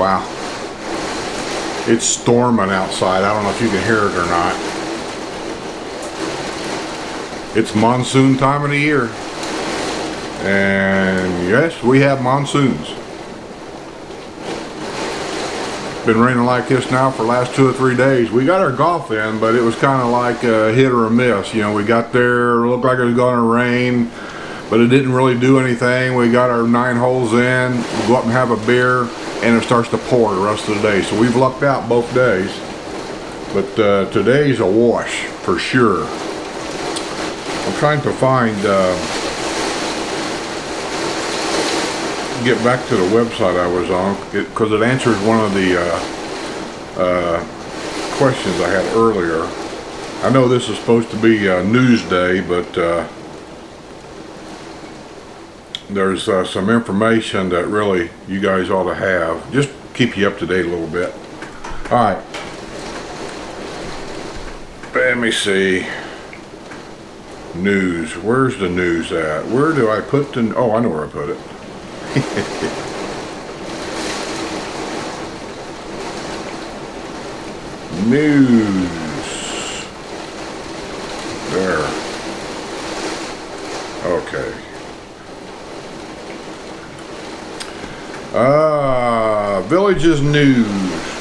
Wow. It's storming outside. I don't know if you can hear it or not. It's monsoon time of the year. And yes, we have monsoons. Been raining like this now for the last 2 or 3 days. We got our golf in, but it was kind of like a hit or a miss. You know, we got there, it looked like it was going to rain, but it didn't really do anything. We got our 9 holes in, we go up and have a beer, and it starts to pour the rest of the day. So we've lucked out both days, but today's a wash for sure. I'm trying to find, get back to the website I was on, because it answers one of the questions I had earlier. I know this is supposed to be news day, but there's some information that really you guys ought to have. Just keep you up to date a little bit. Alright. Let me see. News. Where's the news at? Where do I put the... Oh, I know where I put it. News. There. Okay. Villages news.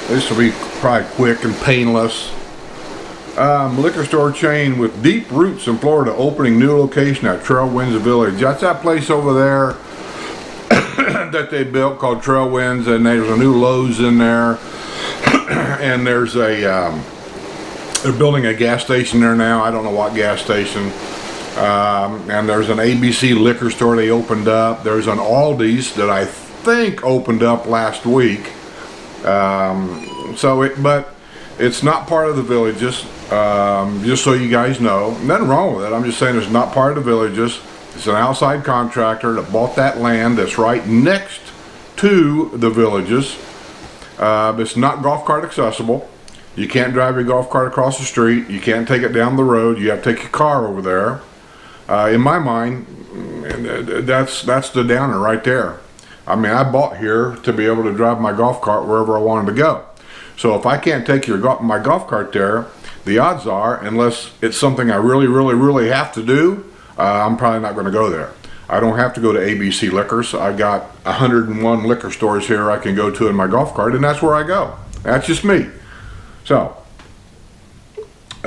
This will be probably quick and painless. Liquor store chain with deep roots in Florida opening new location at Trailwinds Village. That's that place over there that they built called Trailwinds, and there's a new Lowe's in there, and there's a they're building a gas station there now. I don't know what gas station. And there's an ABC liquor store they opened up. There's an Aldi's that I think opened up last week. But it's not part of the Villages. Just so you guys know, nothing wrong with it. I'm just saying it's not part of the Villages. It's an outside contractor that bought that land that's right next to the Villages. It's not golf cart accessible. You can't drive your golf cart across the street. You can't take it down the road. You have to take your car over there. In my mind, that's the downer right there. I mean, I bought here to be able to drive my golf cart wherever I wanted to go. So if I can't take my golf cart there, the odds are, unless it's something I really have to do, I'm probably not going to go there. I don't have to go to ABC Liquors. I got 101 liquor stores here I can go to in my golf cart, and that's where I go. That's just me. So, what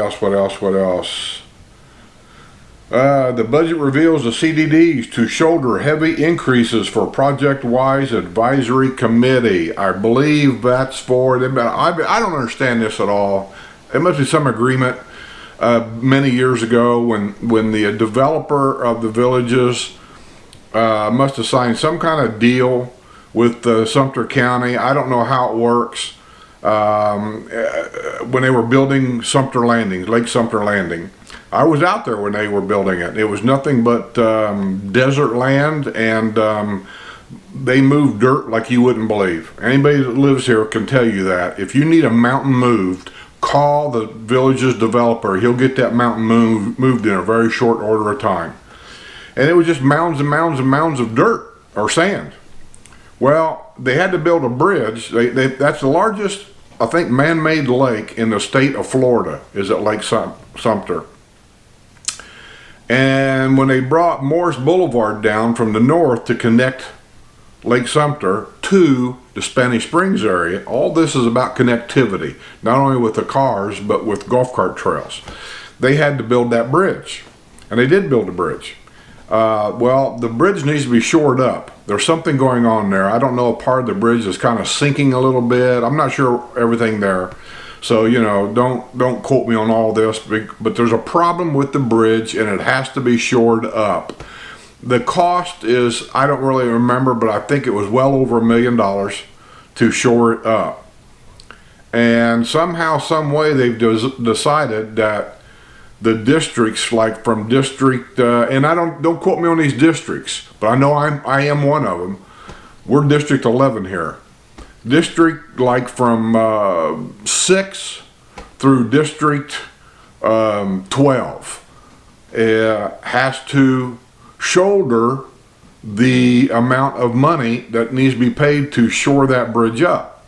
else? The budget reveals the CDDs to shoulder heavy increases for Project-Wise Advisory Committee. I believe that's for them. I don't understand this at all. It must be some agreement many years ago when the developer of the Villages must have signed some kind of deal with Sumter County. I don't know how it works. When they were building Sumter Landing, Lake Sumter Landing, I was out there when they were building it. It was nothing but desert land, and they moved dirt like you wouldn't believe. Anybody that lives here can tell you that. If you need a mountain moved, call the Villages developer. He'll get that mountain moved in a very short order of time. And it was just mounds and mounds and mounds of dirt or sand. Well, they had to build a bridge. That's the largest, I think, man-made lake in the state of Florida, is at Lake Sumter. And when they brought Morris Boulevard down from the north to connect Lake Sumter to the Spanish Springs area, all this is about connectivity, not only with the cars, but with golf cart trails. They had to build that bridge, and they did build a bridge. Well, the bridge needs to be shored up. There's something going on there. I don't know, a part of the bridge is kind of sinking a little bit. I'm not sure everything there. So, you know, don't quote me on all this, but there's a problem with the bridge, and it has to be shored up. The cost is, I don't really remember, but I think it was well over $1 million to shore it up. And somehow, some way, they've decided that the districts, like from district, and don't quote me on these districts, but I know I am one of them. We're District 11 here. District like from 6 through District 12 has to shoulder the amount of money that needs to be paid to shore that bridge up.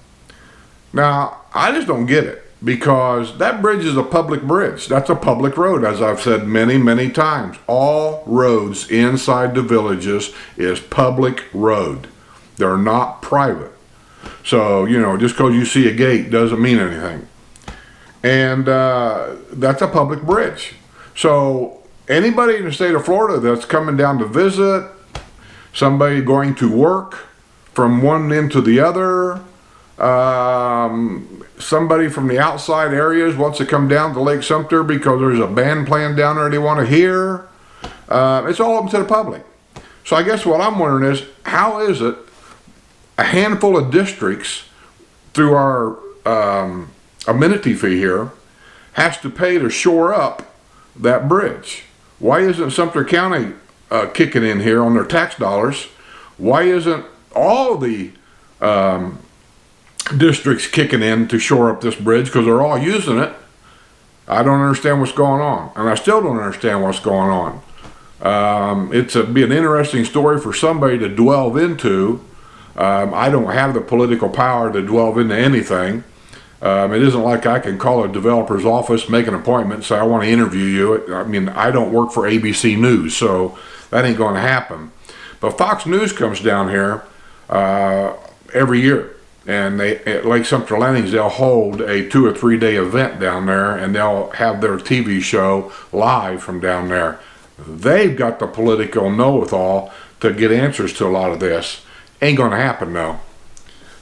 Now, I just don't get it, because that bridge is a public bridge. That's a public road, as I've said many, many times. All roads inside the villages is public road. They're not private. So, just because you see a gate doesn't mean anything. And that's a public bridge. So anybody in the state of Florida that's coming down to visit, somebody going to work from one end to the other, somebody from the outside areas wants to come down to Lake Sumter because there's a band playing down there they want to hear, it's all open to the public. So I guess what I'm wondering is, how is it a handful of districts through our amenity fee here has to pay to shore up that bridge? Why isn't Sumter County kicking in here on their tax dollars? Why isn't all the districts kicking in to shore up this bridge? Because they're all using it. I don't understand what's going on, and I still don't understand what's going on. It'd be an interesting story for somebody to delve into. I don't have the political power to delve into anything. It isn't like I can call a developer's office, make an appointment, say I want to interview you. I mean, I don't work for ABC News, so that ain't going to happen. But Fox News comes down here every year, and at Lake Sumter Landings, they'll hold a 2 or 3 day event down there, and they'll have their TV show live from down there. They've got the political know-it-all to get answers to a lot of this. Ain't going to happen, though.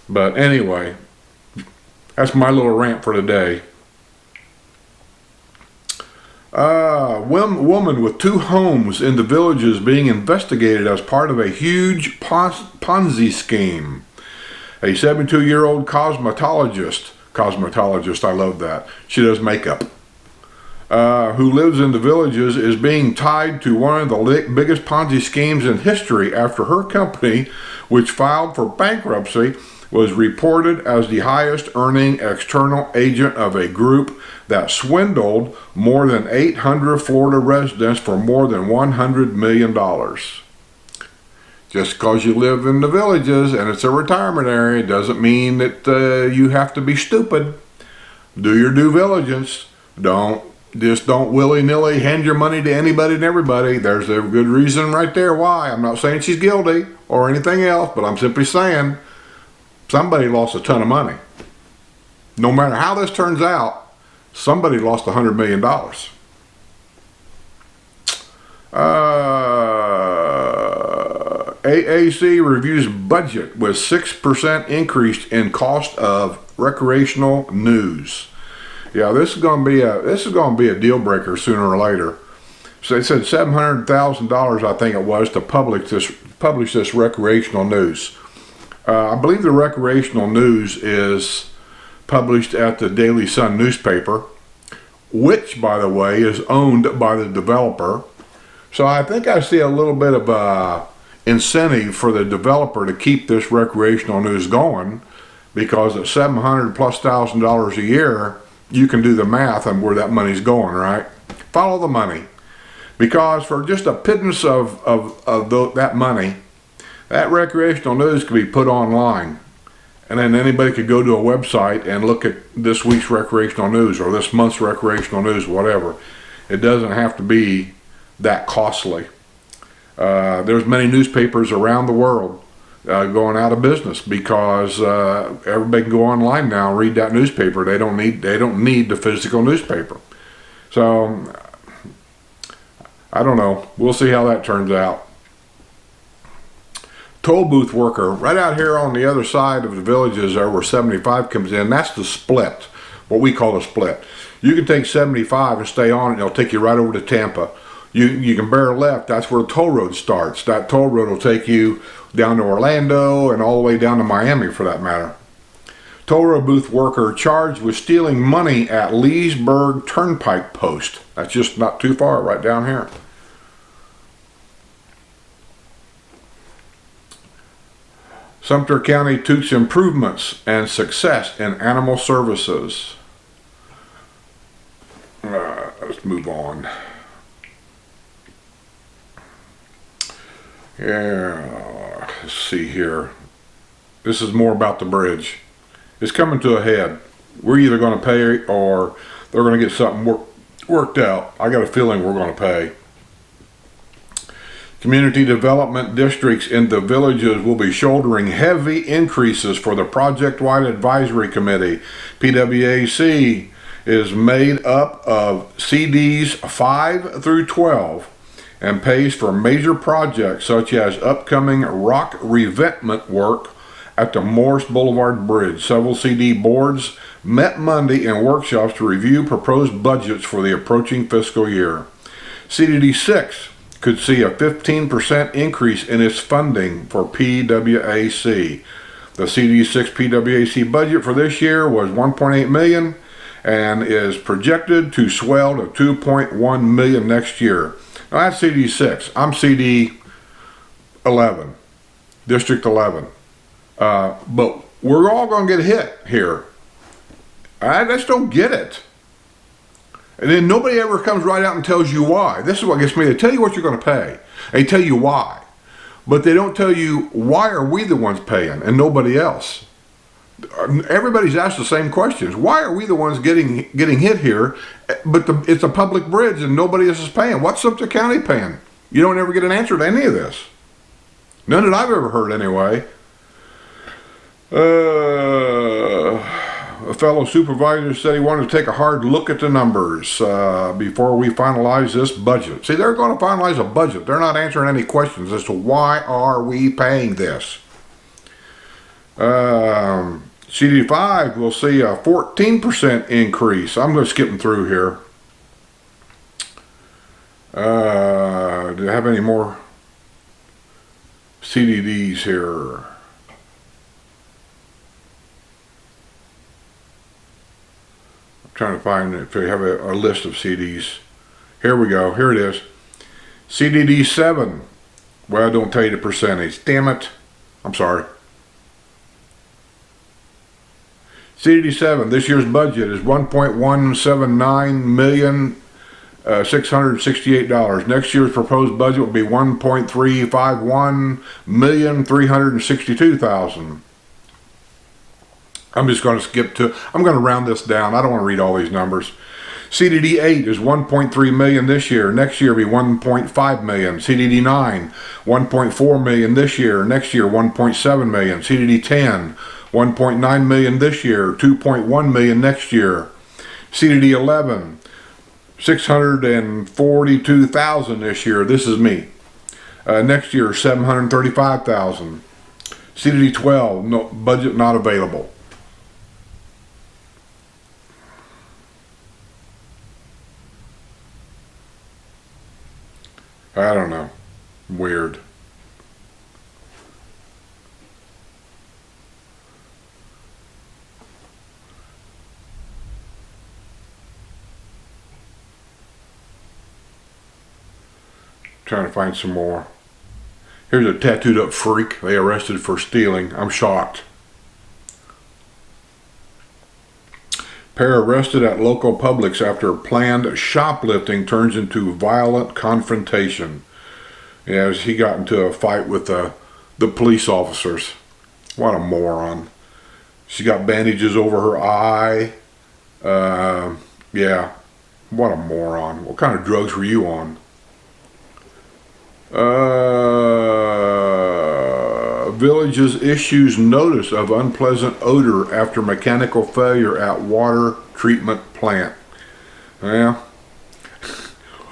But anyway, that's my little rant for today. Woman with 2 homes in the villages being investigated as part of a huge Ponzi scheme. A 72-year-old cosmetologist, I love that, she does makeup, who lives in the villages, is being tied to one of the biggest Ponzi schemes in history after her company, which filed for bankruptcy, was reported as the highest earning external agent of a group that swindled more than 800 Florida residents for more than $100 million. Just because you live in the villages and it's a retirement area doesn't mean that you have to be stupid. Do your due diligence. Don't willy-nilly hand your money to anybody and everybody. There's a good reason right there why. I'm not saying she's guilty or anything else, but I'm simply saying somebody lost a ton of money. No matter how this turns out, somebody lost $100 million. AAC reviews budget with 6% increase in cost of recreational news. Yeah, this is going to be a deal breaker sooner or later. So they said $700,000, I think it was, to publish this recreational news. I believe the recreational news is published at the Daily Sun newspaper, which, by the way, is owned by the developer. So I think I see a little bit of incentive for the developer to keep this recreational news going, because at $700,000+ a year, you can do the math on where that money's going, right? Follow the money. Because for just a pittance of that money, that recreational news could be put online. And then anybody could go to a website and look at this week's recreational news or this month's recreational news, whatever. It doesn't have to be that costly. There's many newspapers around the world going out of business because everybody can go online now and read that newspaper. They don't need the physical newspaper. So I don't know. We'll see how that turns out. Toll booth worker right out here on the other side of the villages there where 75 comes in. That's the split, what we call a split. You can take 75 and stay on it, and it'll take you right over to Tampa. You can bear left. That's where the toll road starts. That toll road will take you down to Orlando and all the way down to Miami, for that matter. Toll road booth worker charged with stealing money at Leesburg Turnpike Post. That's just not too far, right down here. Sumter County touts improvements and success in animal services. Let's move on. Yeah, let's see here. This is more about the bridge. It's coming to a head. We're either going to pay or they're going to get something worked out. I got a feeling we're going to pay. Community development districts in the villages will be shouldering heavy increases for the project-wide advisory committee. PWAC is made up of CDs 5 through 12 and pays for major projects such as upcoming rock revetment work at the Morris Boulevard Bridge. Several CD boards met Monday in workshops to review proposed budgets for the approaching fiscal year. CDD 6 could see a 15% increase in its funding for PWAC. The CD6 PWAC budget for this year was $1.8 million and is projected to swell to $2.1 million next year. Now that's CD6. I'm CD 11, District 11. But we're all going to get hit here. I just don't get it. And then nobody ever comes right out and tells you why. This is what gets me. They tell you what you're going to pay. They tell you why. But they don't tell you why are we the ones paying and nobody else. Everybody's asked the same questions. Why are we the ones getting hit here? But it's a public bridge and nobody else is paying. What's Sumter County paying? You don't ever get an answer to any of this. None that I've ever heard anyway. A fellow supervisor said he wanted to take a hard look at the numbers before we finalize this budget. See, they're going to finalize a budget. They're not answering any questions as to why are we paying this. CD5 will see a 14% increase. I'm going to skip them through here. Do I have any more CDDs here? Trying to find if they have a list of CDs. Here we go. Here it is. CDD 7. Well, don't tell you the percentage. Damn it. I'm sorry. CDD 7. This year's budget is $1.179,668. Next year's proposed budget will be $1.351,362,000. I'm just going to I'm going to round this down. I don't want to read all these numbers. CDD 8 is $1.3 million this year. Next year will be $1.5 million. CDD 9, $1.4 million this year. Next year, $1.7 million. CDD 10, $1.9 million this year. $2.1 million next year. CDD 11, $642,000 this year. This is me. Next year, $735,000. CDD 12, no budget not available. I don't know. Weird. Trying to find some more. Here's a tattooed up freak they arrested for stealing. I'm shocked. Pair arrested at local Publix after planned shoplifting turns into violent confrontation. As he got into a fight with the police officers. What a moron. She got bandages over her eye. Yeah. What a moron. What kind of drugs were you on? Villages issues notice of unpleasant odor after mechanical failure at water treatment plant. Yeah.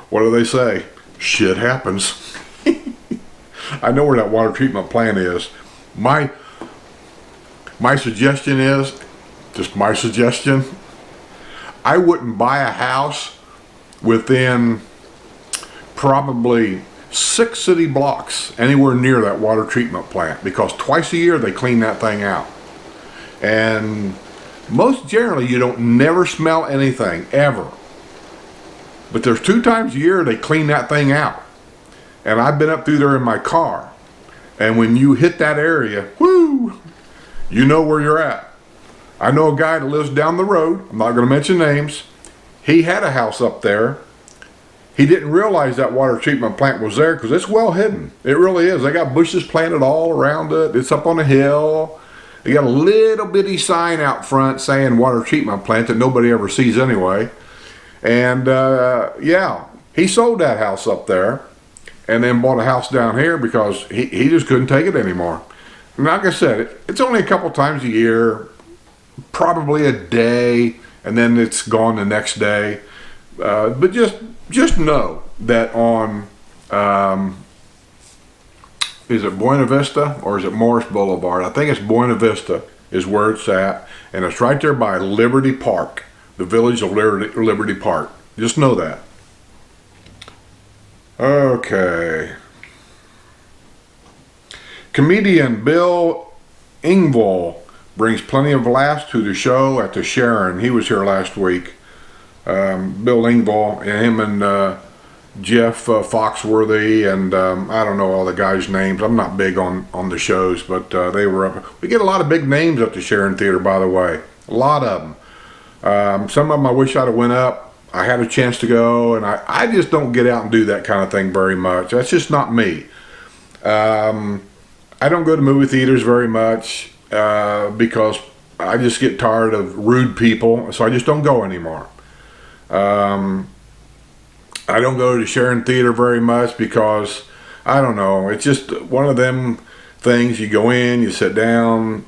What do they say? Shit happens. I know where that water treatment plant is. My suggestion is, just my suggestion, I wouldn't buy a house within probably 6 city blocks anywhere near that water treatment plant, because twice a year they clean that thing out. And most generally you don't never smell anything, ever. But there's 2 times a year they clean that thing out. And I've been up through there in my car. And when you hit that area, whoo, you know where you're at. I know a guy that lives down the road. I'm not going to mention names. He had a house up there. He didn't realize that water treatment plant was there because it's well hidden. It really is. They got bushes planted all around it. It's up on a hill. They got a little bitty sign out front saying water treatment plant that nobody ever sees anyway. And yeah, he sold that house up there and then bought a house down here because he just couldn't take it anymore. And like I said, it's only a couple times a year, probably a day, and then it's gone the next day. But just know that on, is it Buena Vista or is it Morris Boulevard? I think it's Buena Vista is where it's at, and it's right there by Liberty Park, the village of Liberty Park. Just know that. Okay. Comedian Bill Engvall brings plenty of laughs to the show at the Sharon. He was here last week. Bill Engvall, and him and Jeff Foxworthy, and I don't know all the guys' names. I'm not big on the shows, but they were up. We get a lot of big names at the Sharon Theater, by the way. A lot of them. Some of them I wish I'd have went up. I had a chance to go, and I just don't get out and do that kind of thing very much. That's just not me. I don't go to movie theaters very much because I just get tired of rude people, so I just don't go anymore. I don't go to the Sharon Theater very much because, I don't know, it's just one of them things. You go in, you sit down,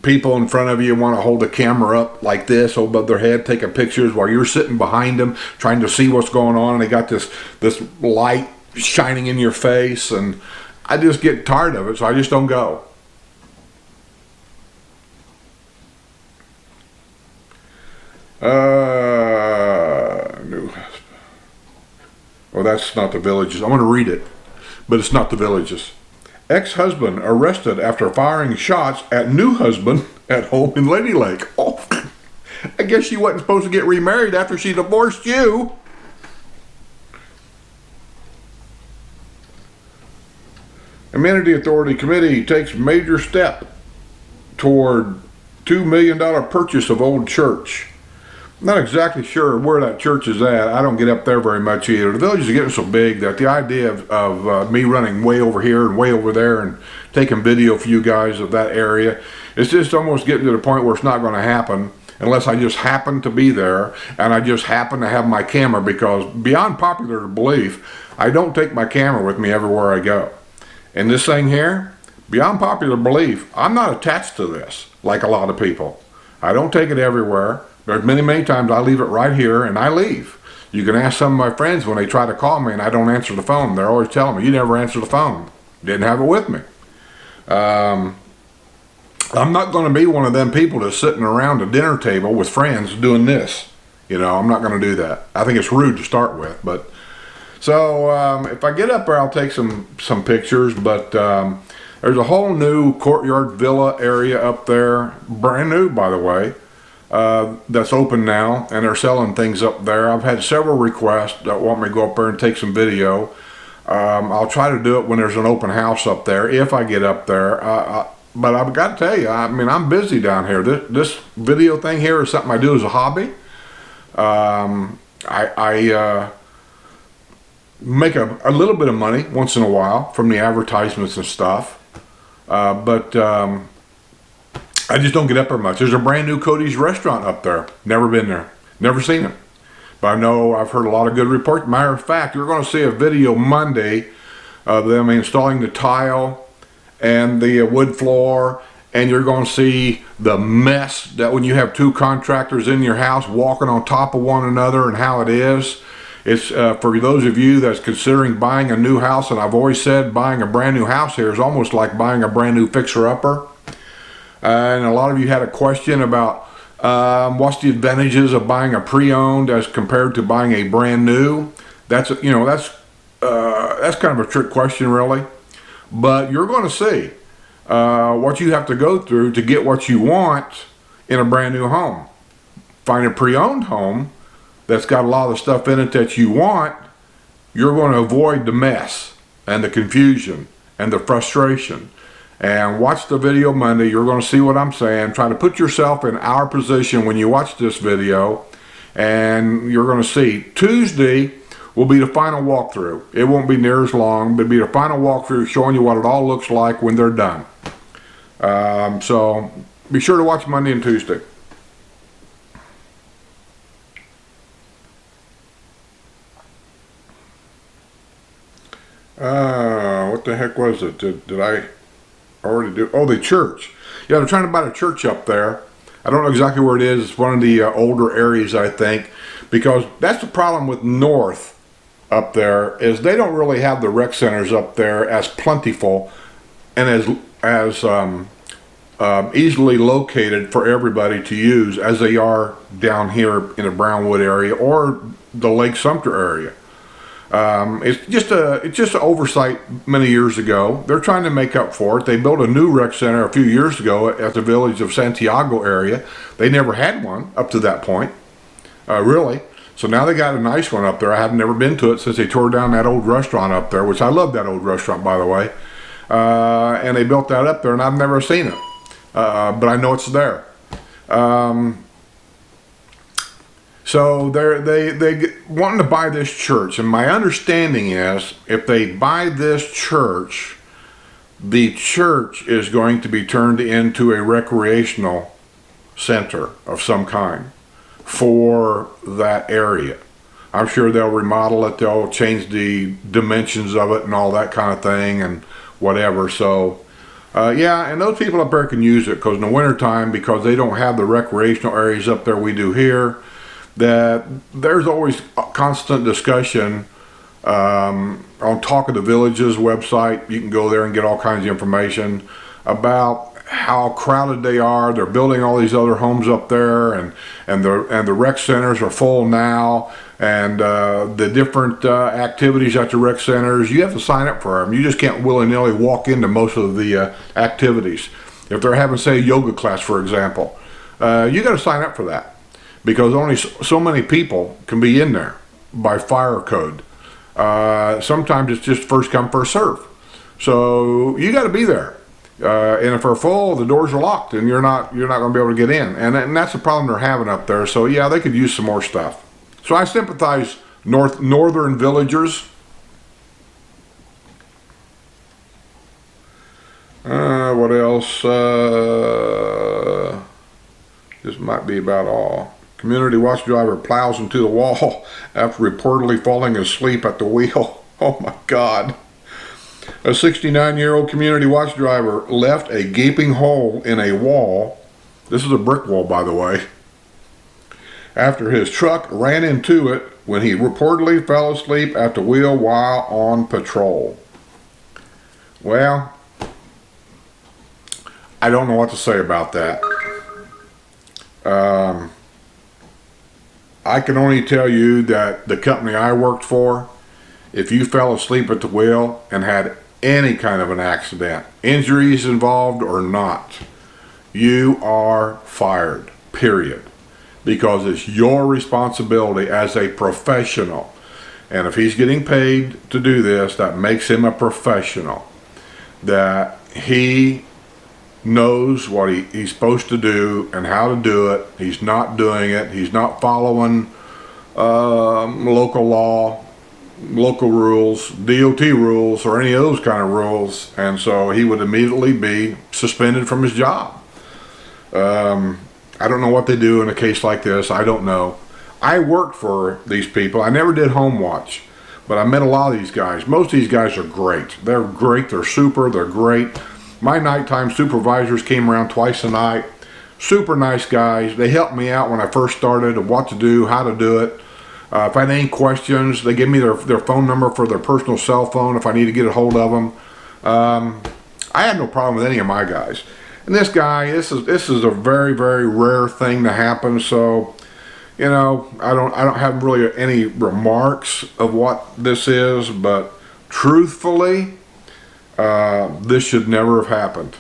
people in front of you want to hold the camera up like this above their head, taking pictures while you're sitting behind them trying to see what's going on, and they got this light shining in your face, and I just get tired of it, so I just don't go. Well, that's not the Villages. I'm going to read it, but it's not the Villages. Ex-husband arrested after firing shots at new husband at home in Lady Lake. Oh, I guess she wasn't supposed to get remarried after she divorced you. Amenity Authority Committee takes major step toward $2 million purchase of old church. Not exactly sure where that church is at. I don't get up there very much either. The Village is getting so big that the idea of me running way over here and way over there and taking video for you guys of that area, it's just almost getting to the point where it's not going to happen unless I just happen to be there and I just happen to have my camera, because beyond popular belief, I don't take my camera with me everywhere I go. And this thing here, beyond popular belief, I'm not attached to this like a lot of people. I don't take it everywhere. There's many times I leave it right here and I leave. You can ask some of my friends when they try to call me and I don't answer the phone. They're always telling me, you never answer the phone. Didn't have it with me. I'm not going to be one of them people that's sitting around a dinner table with friends doing this. You know, I'm not going to do that. I think it's rude to start with. But so if I get up there, I'll take some pictures. But there's a whole new courtyard villa area up there, brand new, by the way. That's open now, and they're selling things up there. I've had several requests that want me to go up there and take some video. I'll try to do it when there's an open house up there, if I get up there. But I've got to tell you, I mean, I'm busy down here. This video thing here is something I do as a hobby. I make a little bit of money once in a while from the advertisements and stuff. But I just don't get up there much. There's a brand new Cody's restaurant up there. Never been there. Never seen it. But I know I've heard a lot of good reports. Matter of fact, you're going to see a video Monday of them installing the tile and the wood floor. And you're going to see the mess that when you have two contractors in your house walking on top of one another and how it is. It's for those of you that's considering buying a new house, and I've always said buying a brand new house here is almost like buying a brand new fixer-upper. And a lot of you had a question about what's the advantages of buying a pre-owned as compared to buying a brand new. That's that's kind of a trick question, really. But you're going to see what you have to go through to get what you want in a brand new home. Find a pre-owned home that's got a lot of the stuff in it that you want. You're going to avoid the mess and the confusion and the frustration. And watch the video Monday. You're going to see what I'm saying. Try to put yourself in our position when you watch this video, and you're going to see. Tuesday, will be the final walkthrough. It won't be near as long, but it'll be the final walkthrough showing you what it all looks like when they're done. So be sure to watch Monday and Tuesday. What the heck was it? Did I already do? Oh, the church. Yeah, they're trying to buy a church up there. I don't know exactly where it is. It's one of the older areas, I think, because that's the problem with North up there, is they don't really have the rec centers up there as plentiful and as easily located for everybody to use as they are down here in the Brownwood area or the Lake Sumter area. It's just an oversight many years ago. They're trying to make up for it. They built a new rec center a few years ago at the Village of Santiago area. They never had one up to that point, really. So now they got a nice one up there. I have never been to it since they tore down that old restaurant up there, which I love that old restaurant, by the way. And they built that up there, and I've never seen it, but I know it's there. So they wanting to buy this church, and my understanding is if they buy this church, the church is going to be turned into a recreational center of some kind for that area. I'm sure they'll remodel it, they'll change the dimensions of it and all that kind of thing and whatever. So yeah, and those people up there can use it, because in the wintertime, because they don't have the recreational areas up there we do here, that there's always a constant discussion on Talk of the Village's website. You can go there and get all kinds of information about how crowded they are. They're building all these other homes up there, and the rec centers are full now, and the different activities at the rec centers, you have to sign up for them. You just can't willy-nilly walk into most of the activities. If they're having, say, a yoga class, for example, you got to sign up for that, because only so many people can be in there by fire code. Sometimes it's just first come, first serve. So you got to be there. And if they're full, the doors are locked, and you're not going to be able to get in. And that's the problem they're having up there. So yeah, they could use some more stuff. So I sympathize northern villagers. What else? This might be about all. Community watch driver plows into the wall after reportedly falling asleep at the wheel. Oh my God. A 69-year-old community watch driver left a gaping hole in a wall. This is a brick wall, by the way. After his truck ran into it when he reportedly fell asleep at the wheel while on patrol. Well, I don't know what to say about that. I can only tell you that the company I worked for, if you fell asleep at the wheel and had any kind of an accident, injuries involved or not, you are fired, period. Because it's your responsibility as a professional. And if he's getting paid to do this, that makes him a professional. That he knows what he's supposed to do and how to do it. He's not doing it. He's not following local law, local rules, DOT rules, or any of those kind of rules. And so he would immediately be suspended from his job. I don't know what they do in a case like this. I don't know. I worked for these people. I never did home watch, but I met a lot of these guys. Most of these guys are great. They're great. They're super. They're great. My nighttime supervisors came around twice a night. Super nice guys. They helped me out when I first started of what to do, how to do it. If I had any questions, they gave me their phone number for their personal cell phone if I need to get a hold of them. I had no problem with any of my guys. And this guy, this is a very, very rare thing to happen. So, you know, I don't have really any remarks of what this is, but truthfully, this should never have happened.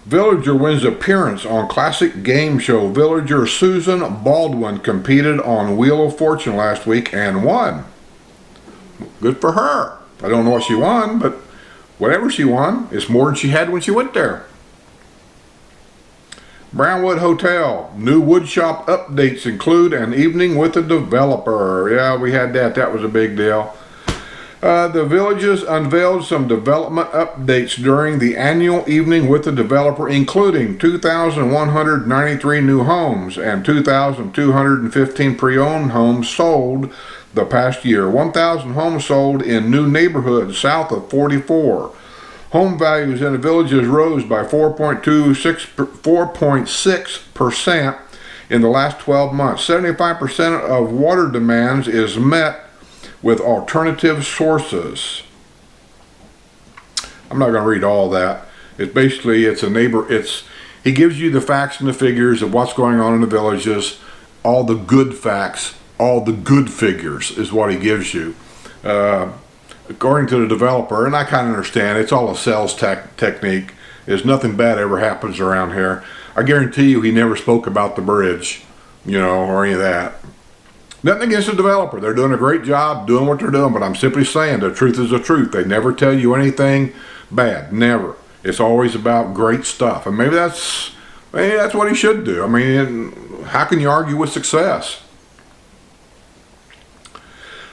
Villager wins appearance on classic game show. Villager Susan Baldwin competed on Wheel of Fortune last week and won. Good for her. I don't know what she won, but whatever she won, it's more than she had when she went there. Brownwood Hotel, new woodshop updates include an evening with the developer. Yeah, we had that. That was a big deal. The Villages unveiled some development updates during the annual evening with the developer, including 2,193 new homes and 2,215 pre-owned homes sold the past year. 1,000 homes sold in new neighborhoods south of 44. Home values in the Villages rose by 4.6% in the last 12 months. 75% of water demands is met with alternative sources. I'm not going to read all that. It's basically, he gives you the facts and the figures of what's going on in the Villages, all the good facts, all the good figures is what he gives you. According to the developer, and I kind of understand, it's all a sales technique. There's nothing bad ever happens around here. I guarantee you he never spoke about the bridge, or any of that. Nothing against the developer. They're doing a great job doing what they're doing, but I'm simply saying the truth is the truth. They never tell you anything bad. Never. It's always about great stuff. And maybe that's what he should do. I mean, how can you argue with success?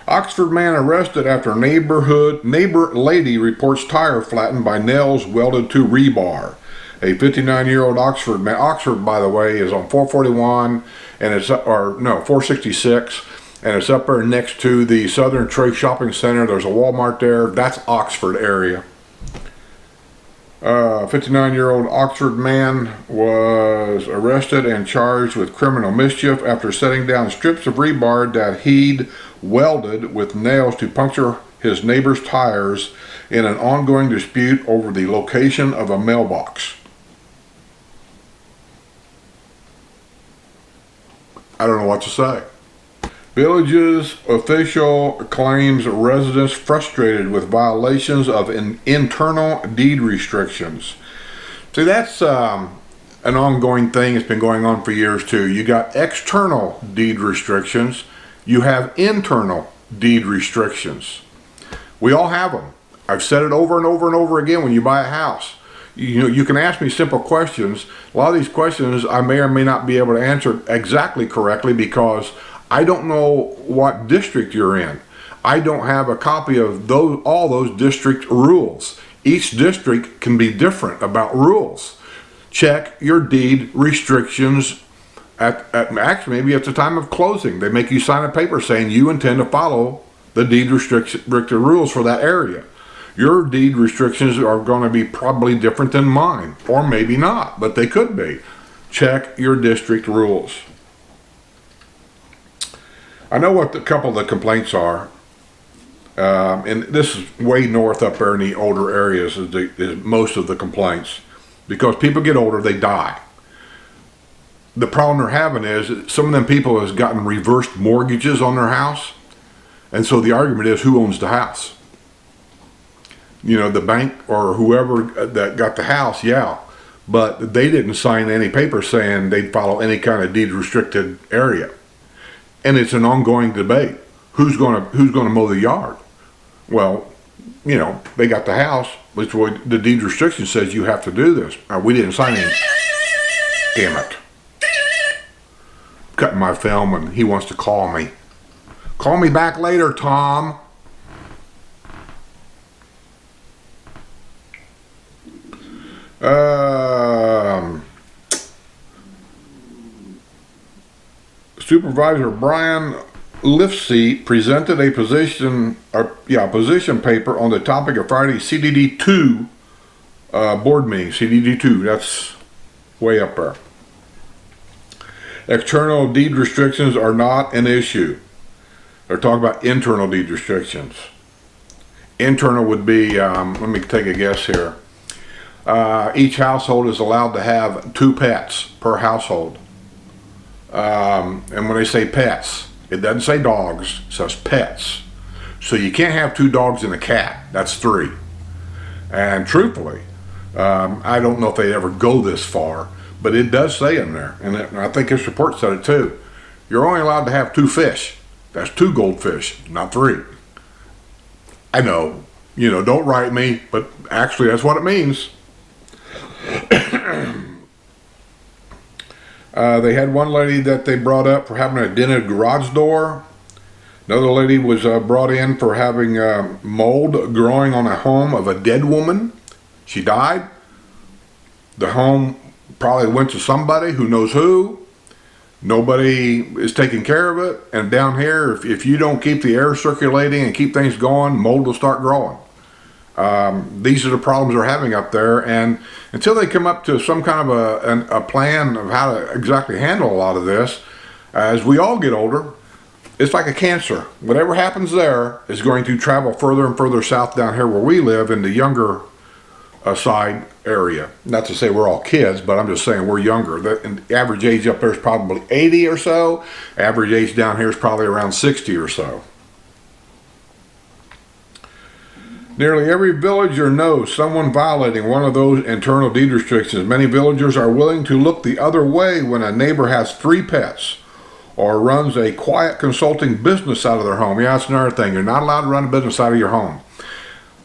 Oxford man arrested after neighbor lady reports tire flattened by nails welded to rebar. A 59-year-old Oxford man. Oxford, by the way, is on 441 and it's 466, and it's up there next to the Southern Trade Shopping Center. There's a Walmart there. That's Oxford area. 59-year-old Oxford man was arrested and charged with criminal mischief after setting down strips of rebar that he'd welded with nails to puncture his neighbor's tires in an ongoing dispute over the location of a mailbox. I don't know what to say. Villages official claims residents frustrated with violations of internal deed restrictions. See, that's an ongoing thing. It's been going on for years too. You got external deed restrictions. You have internal deed restrictions. We all have them. I've said it over and over and over again when you buy a house. You can ask me simple questions. A lot of these questions I may or may not be able to answer exactly correctly because I don't know what district you're in. I don't have a copy of all those district rules. Each district can be different about rules. Check your deed restrictions actually maybe at the time of closing. They make you sign a paper saying you intend to follow the deed restricted rules for that area. Your deed restrictions are going to be probably different than mine, or maybe not, but they could be. Check your district rules. I know what a couple of the complaints are, and this is way north up there in the older areas is most of the complaints. Because people get older, they die. The problem they're having is some of them people has gotten reversed mortgages on their house, and so the argument is who owns the house? The bank or whoever that got the house, yeah, but they didn't sign any paper saying they'd follow any kind of deed restricted area. And it's an ongoing debate. Who's gonna mow the yard? Well, they got the house, which the deed restriction says you have to do this. We didn't sign any. Damn it. Cutting my film and he wants to call me. Call me back later, Tom. Supervisor Brian Lifsey presented a position paper on the topic of Friday's CDD2 board meeting. CDD2, that's way up there. External deed restrictions are not an issue. They're talking about internal deed restrictions. Internal would be, let me take a guess here. Each household is allowed to have 2 pets per household. And when they say pets, it doesn't say dogs, it says pets. So you can't have 2 dogs and a cat. That's 3. And truthfully, I don't know if they ever go this far, but it does say in there, and I think this report said it too. You're only allowed to have 2 fish. That's 2 goldfish, not 3. I know, don't write me, but actually that's what it means. They had one lady that they brought up for having a dented garage door. Another lady was brought in for having mold growing on a home of a dead woman. She died. The home probably went to somebody who knows who. Nobody is taking care of it. And down here, if you don't keep the air circulating and keep things going, mold will start growing. These are the problems they're having up there. And until they come up to some kind of a plan of how to exactly handle a lot of this, as we all get older, it's like a cancer. Whatever happens there is going to travel further and further south down here where we live in the younger side area. Not to say we're all kids, but I'm just saying we're younger. The average age up there is probably 80 or so. Average age down here is probably around 60 or so. Nearly every villager knows someone violating one of those internal deed restrictions. Many villagers are willing to look the other way when a neighbor has 3 pets or runs a quiet consulting business out of their home. Yeah, that's another thing. You're not allowed to run a business out of your home.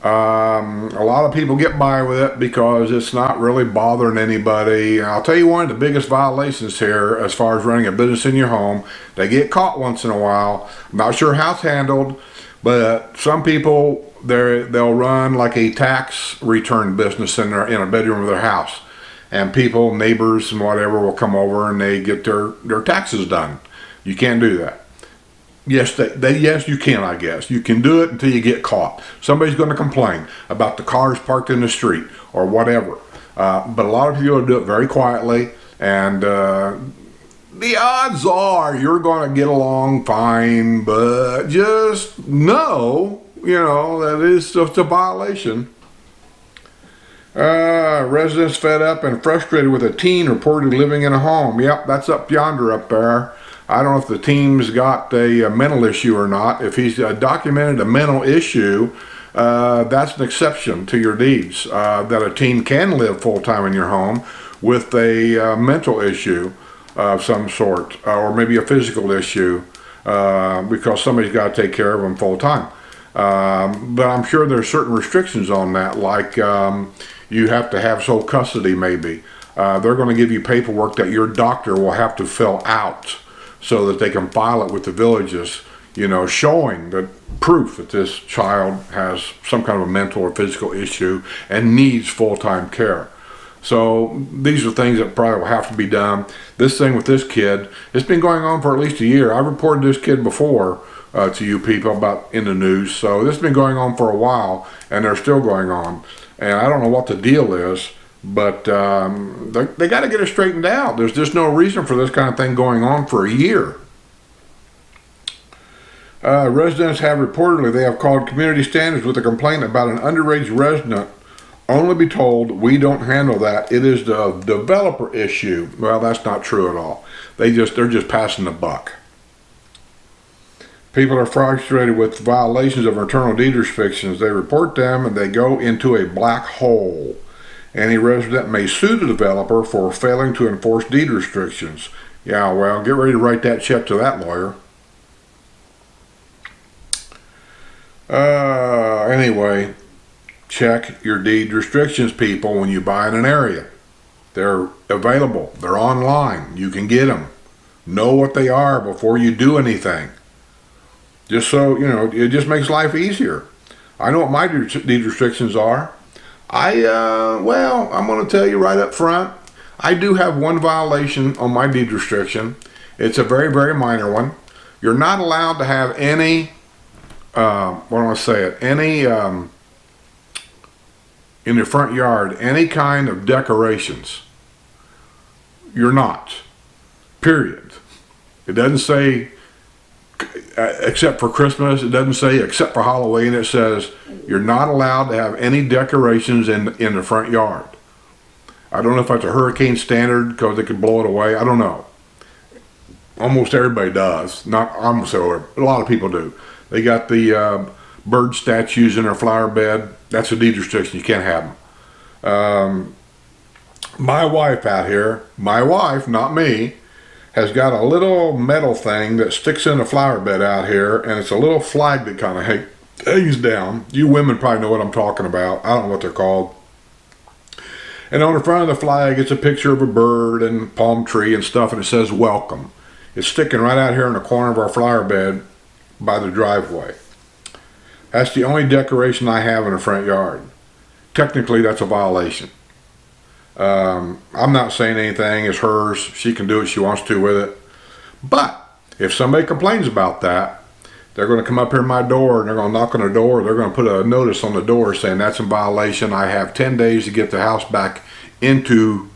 A lot of people get by with it because it's not really bothering anybody. And I'll tell you one of the biggest violations here as far as running a business in your home. They get caught once in a while. I'm not sure how it's handled, but some people, they'll run like a tax return business in a bedroom of their house. And people, neighbors and whatever will come over and they get their taxes done. You can't do that. Yes, yes, you can, I guess. You can do it until you get caught. Somebody's going to complain about the cars parked in the street or whatever. But a lot of people do it very quietly, and the odds are you're going to get along fine, but just know, that is just a violation. Residents fed up and frustrated with a teen reportedly living in a home. Yep, that's up yonder up there. I don't know if the team's got a mental issue or not. If he's documented a mental issue, that's an exception to your deeds, that a teen can live full-time in your home with a mental issue of some sort, or maybe a physical issue, because somebody's got to take care of them full-time. But I'm sure there's certain restrictions on that, like you have to have sole custody maybe. They're going to give you paperwork that your doctor will have to fill out, so that they can file it with the villages, showing that proof that this child has some kind of a mental or physical issue and needs full-time care. So these are things that probably will have to be done. This thing with this kid, it's been going on for at least a year. I reported this kid before to you people about in the news. So this has been going on for a while, and they're still going on. And I don't know what the deal is, but they got to get it straightened out. There's just no reason for this kind of thing going on for a year. Residents have reportedly, they have called community standards with a complaint about an underage resident, only be told, we don't handle that. It is the developer issue. Well, that's not true at all. They're just passing the buck. People are frustrated with violations of internal deed restrictions. They report them and they go into a black hole. Any resident may sue the developer for failing to enforce deed restrictions. Yeah, well, get ready to write that check to that lawyer. Anyway, check your deed restrictions, people, when you buy in an area. They're available. They're online. You can get them. Know what they are before you do anything. Just so, it just makes life easier. I know what my deed restrictions are. I'm going to tell you right up front, I do have one violation on my deed restriction. It's a very, very minor one. You're not allowed to have any, in your front yard, any kind of decorations. You're not. Period. It doesn't say except for Christmas. It doesn't say except for Halloween. It says you're not allowed to have any decorations in the front yard. I don't know if that's a hurricane standard because they could blow it away. I don't know. Almost everybody does. Not almost everybody, but a lot of people do. They got the bird statues in their flower bed. That's a deed restriction. You can't have them. My wife out here, my wife, not me, has got a little metal thing that sticks in the flower bed out here, and it's a little flag that kind of hangs down. You women probably know what I'm talking about. I don't know what they're called. And on the front of the flag, it's a picture of a bird and palm tree and stuff, and it says welcome. It's sticking right out here in the corner of our flower bed by the driveway. That's the only decoration I have in the front yard. Technically, that's a violation. I'm not saying anything. It's hers. She can do what she wants to with it. But if somebody complains about that, they're going to come up here to my door and they're going to knock on the door. They're going to put a notice on the door saying that's in violation. I have 10 days to get the house back into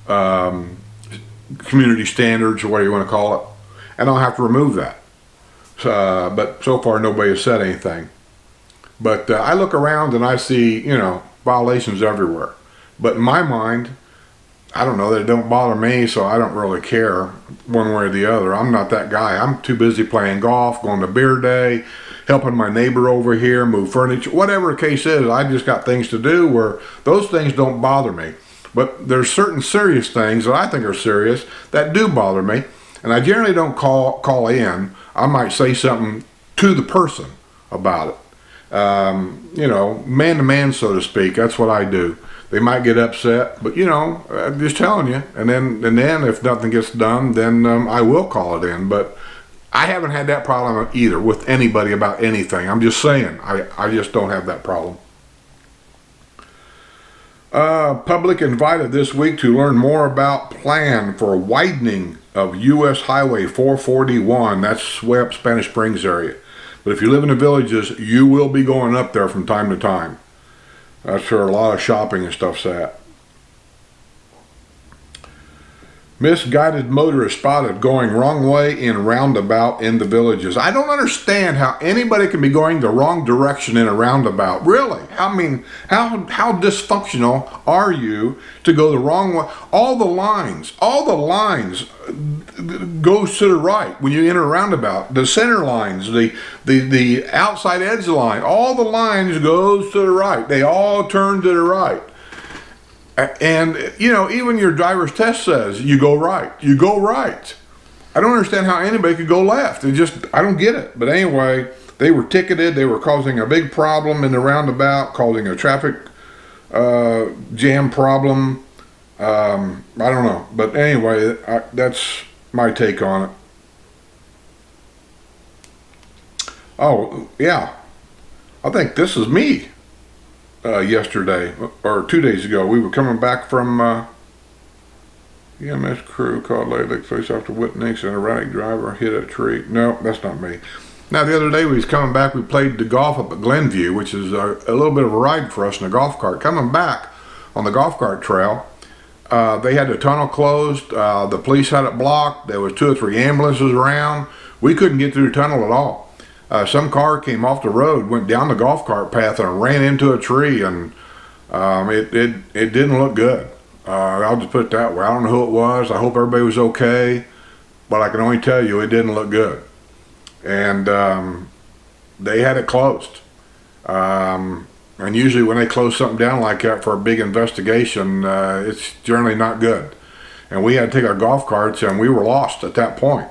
community standards, or whatever you want to call it, and I'll have to remove that. But so far nobody has said anything. But I look around and I see, violations everywhere. But in my mind, I don't know, they don't bother me, so I don't really care one way or the other. I'm not that guy. I'm too busy playing golf, going to beer day, helping my neighbor over here move furniture, whatever the case is. I just got things to do where those things don't bother me. But there's certain serious things that I think are serious that do bother me, and I generally don't call in. I might say something to the person about it. Man to man, so to speak. That's what I do. They might get upset, but I'm just telling you. And then if nothing gets done, then I will call it in. But I haven't had that problem either with anybody about anything. I'm just saying, I just don't have that problem. Public invited this week to learn more about plan for widening of U.S. Highway 441. That's way up Spanish Springs area. But if you live in the villages, you will be going up there from time to time. That's where a lot of shopping and stuff's at. Misguided motorist spotted going wrong way in roundabout in the villages. I don't understand how anybody can be going the wrong direction in a roundabout. Really? I mean, how dysfunctional are you to go the wrong way? All the lines goes to the right when you enter a roundabout. The center lines, the outside edge line, all the lines goes to the right. They all turn to the right. And, even your driver's test says you go right. You go right. I don't understand how anybody could go left. I don't get it. But anyway, they were ticketed. They were causing a big problem in the roundabout, causing a traffic jam problem. I don't know. But anyway, that's my take on it. Oh, yeah. I think this is me. Yesterday or 2 days ago, we were coming back from EMS crew called Lady Face after witnessing an erratic driver hit a tree. No, that's not me. Now the other day we was coming back, we played the golf up at Glenview, which is a little bit of a ride for us in a golf cart. Coming back on the golf cart trail, they had the tunnel closed. The police had it blocked. There was 2 or 3 ambulances around. We couldn't get through the tunnel at all. Some car came off the road, went down the golf cart path and ran into a tree, and it didn't look good. I'll just put it that way. I don't know who it was. I hope everybody was okay, but I can only tell you it didn't look good. And they had it closed. And usually when they close something down like that for a big investigation, it's generally not good. And we had to take our golf carts, and we were lost at that point.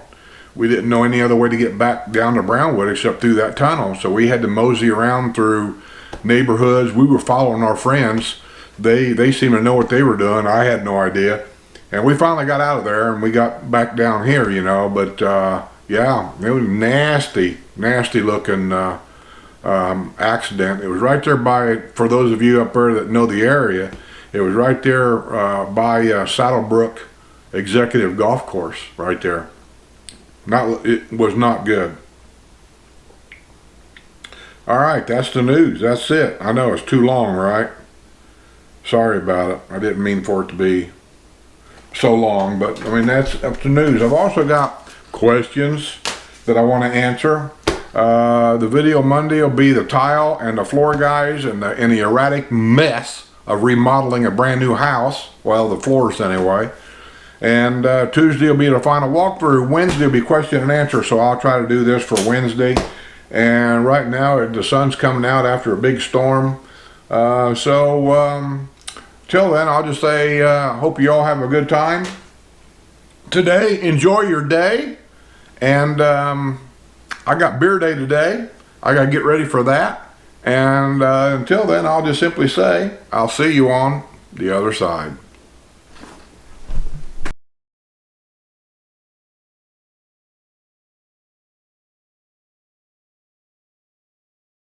We didn't know any other way to get back down to Brownwood except through that tunnel. So we had to mosey around through neighborhoods. We were following our friends. They seemed to know what they were doing. I had no idea. And we finally got out of there and we got back down here, But yeah, it was nasty looking accident. It was right there for those of you up there that know the area, it was right there by Saddlebrook Executive Golf Course right there. It was not good. All right, that's the news. That's it. I know it's too long, right? Sorry about it. I didn't mean for it to be so long, but that's up to news. I've also got questions that I want to answer. The video Monday will be the tile and the floor guys and the erratic mess of remodeling a brand new house. Well, the floors anyway. And Tuesday will be the final walkthrough. Wednesday will be question and answer, so I'll try to do this for Wednesday. And right now the sun's coming out after a big storm. Till then, I'll just say hope you all have a good time today. Enjoy your day. And I got beer day today. I got to get ready for that. And until then, I'll just simply say I'll see you on the other side.